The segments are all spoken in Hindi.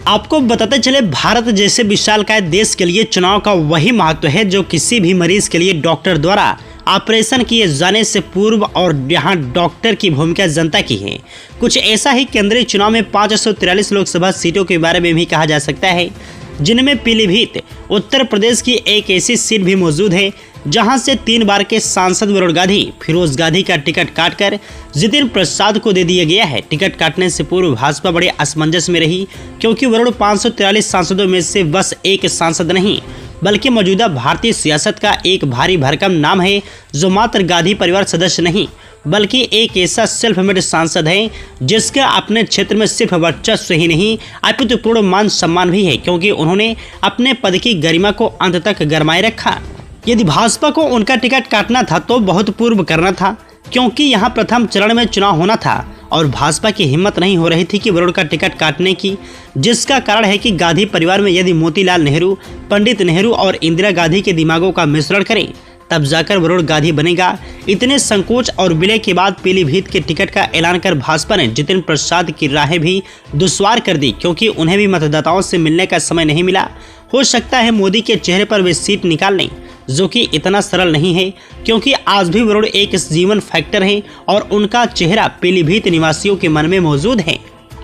आपको बताते चले, भारत जैसे विशालकाय देश के लिए चुनाव का वही महत्व है जो किसी भी मरीज के लिए डॉक्टर द्वारा ऑपरेशन किए जाने से पूर्व, और यहाँ डॉक्टर की भूमिका जनता की है। कुछ ऐसा ही केंद्रीय चुनाव में 543 लोकसभा सीटों के बारे में भी कहा जा सकता है, जिनमें पीलीभीत उत्तर प्रदेश की एक ऐसी सीट भी मौजूद है जहां से 3 बार के सांसद वरुण गांधी फिरोज गांधी का टिकट काटकर जितिन प्रसाद को दे दिया गया है। टिकट काटने से पूर्व भाजपा बड़े असमंजस में रही, क्योंकि वरुण 543 सांसदों में से बस एक सांसद नहीं बल्कि मौजूदा भारतीय सियासत का एक भारी भरकम नाम है, जो मात्र गांधी परिवार सदस्य नहीं बल्कि एक ऐसा सेल्फ मेड सांसद है जिसका अपने क्षेत्र में सिर्फ वर्चस्व ही नहीं अपितु पूर्ण मान सम्मान भी है, क्योंकि उन्होंने अपने पद की गरिमा को अंत तक गरमाए रखा। यदि भाजपा को उनका टिकट काटना था तो बहुत पूर्व करना था, क्योंकि यहां प्रथम चरण में चुनाव होना था और भाजपा की हिम्मत नहीं हो रही थी कि वरुण का टिकट काटने की, जिसका कारण है कि गांधी परिवार में यदि मोतीलाल नेहरू, पंडित नेहरू और इंदिरा गांधी के दिमागों का मिश्रण करें तब जाकर वरुण गांधी बनेगा। इतने संकोच और विलय के बाद पीलीभीत के टिकट का ऐलान कर भाजपा ने जितिन प्रसाद की राहें भी दुश्वार कर दी, क्योंकि उन्हें भी मतदाताओं से मिलने का समय नहीं मिला। हो सकता है मोदी के चेहरे पर वे सीट निकाल लें, जो कि इतना सरल नहीं है, क्योंकि आज भी वरुण एक जीवन फैक्टर है और उनका चेहरा पीलीभीत निवासियों के मन में मौजूद है।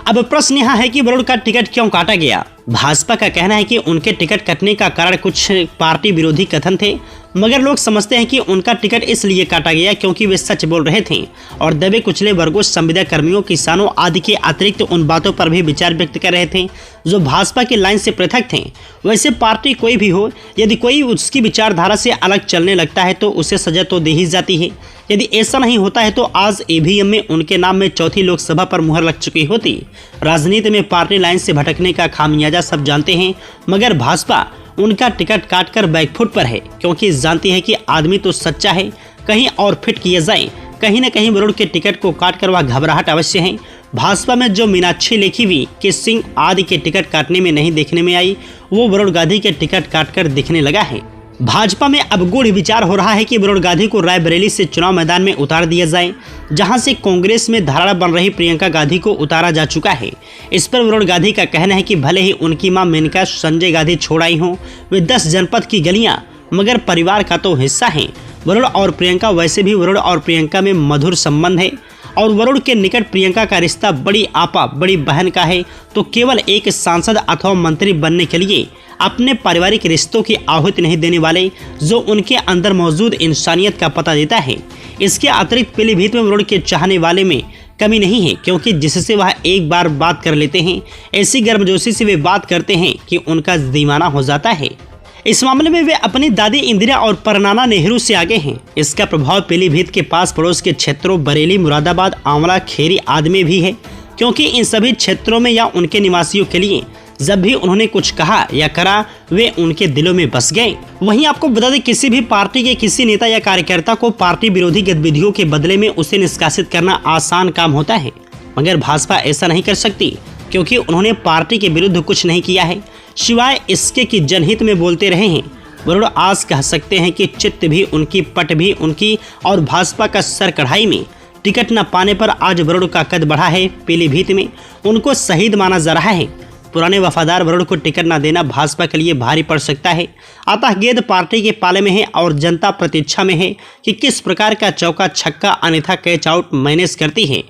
अब प्रश्न यहाँ है कि वरुण का टिकट क्यों काटा गया। भाजपा का कहना है कि उनके टिकट कटने का कारण कुछ पार्टी विरोधी कथन थे, मगर लोग समझते हैं कि उनका टिकट इसलिए काटा गया क्योंकि वे सच बोल रहे थे और दबे कुचले वर्गों, संविदा कर्मियों, किसानों आदि के अतिरिक्त उन बातों पर भी विचार व्यक्त कर रहे थे जो भाजपा की लाइन से पृथक थे। वैसे पार्टी कोई भी हो, यदि कोई उसकी विचारधारा से अलग चलने लगता है तो उसे सजा तो दी ही जाती है। यदि ऐसा नहीं होता है तो आज ईवीएम में उनके नाम में चौथी लोकसभा पर मुहर लग चुकी होती। राजनीति में पार्टी लाइन से भटकने का खामियाजा सब जानते हैं, मगर भाजपा उनका टिकट काटकर बैकफुट पर है, क्योंकि जानती है कि आदमी तो सच्चा है, कहीं और फिट किया जाए। कहीं न कहीं वरुण के टिकट को काटकर वह घबराहट अवश्य है। भाजपा में जो मीनाक्षी लेखी भी कि सिंह आदि के टिकट काटने में नहीं देखने में आई, वो वरुण गांधी के टिकट काटकर दिखने लगा है। भाजपा में अब गूढ़ विचार हो रहा है कि वरुण गांधी को रायबरेली से चुनाव मैदान में उतार दिया जाए, जहां से कांग्रेस में धारणा बन रही प्रियंका गांधी को उतारा जा चुका है। इस पर वरुण गांधी का कहना है कि भले ही उनकी मां मेनका संजय गांधी छोड़ आई हों, वे 10 जनपद की गलियां, मगर परिवार का तो हिस्सा हैं। वरुण और प्रियंका, वैसे भी वरुण और प्रियंका में मधुर संबंध है और वरुण के निकट प्रियंका का रिश्ता बड़ी आपा, बड़ी बहन का है, तो केवल एक सांसद अथवा मंत्री बनने के लिए अपने पारिवारिक रिश्तों की आहुति नहीं देने वाले, जो उनके अंदर मौजूद इंसानियत का पता देता है। इसके अतिरिक्त पीलीभीत में वरुण के चाहने वाले में कमी नहीं है, क्योंकि जिससे वह एक बार बात कर लेते हैं ऐसी गर्मजोशी से वे बात करते हैं कि उनका दीवाना हो जाता है। इस मामले में वे अपनी दादी इंदिरा और परनाना नेहरू से आगे हैं। इसका प्रभाव पीलीभीत के पास पड़ोस के क्षेत्रों बरेली, मुरादाबाद, आंवला, खेरी आदि में भी है, क्योंकि इन सभी क्षेत्रों में या उनके निवासियों के लिए जब भी उन्होंने कुछ कहा या करा, वे उनके दिलों में बस गए। वहीं आपको बता दें, किसी भी पार्टी के किसी नेता या कार्यकर्ता को पार्टी विरोधी गतिविधियों के बदले में उसे निष्कासित करना आसान काम होता है, मगर भाजपा ऐसा नहीं कर सकती, क्योंकि उन्होंने पार्टी के विरुद्ध कुछ नहीं किया है, सिवाय इसके कि जनहित में बोलते रहे हैं। वरुण आज कह सकते हैं कि चित्त भी उनकी, पट भी उनकी, और भाजपा का सर कढ़ाई में। टिकट न पाने पर आज वरुण का कद बढ़ा है। पीलीभीत में उनको शहीद माना जा रहा है। पुराने वफादार वरुण को टिकट न देना भाजपा के लिए भारी पड़ सकता है। अतः गेंद पार्टी के पाले में है और जनता प्रतीक्षा में है कि किस प्रकार का चौका छक्का अन्यथा कैच आउट मैनेज करती है।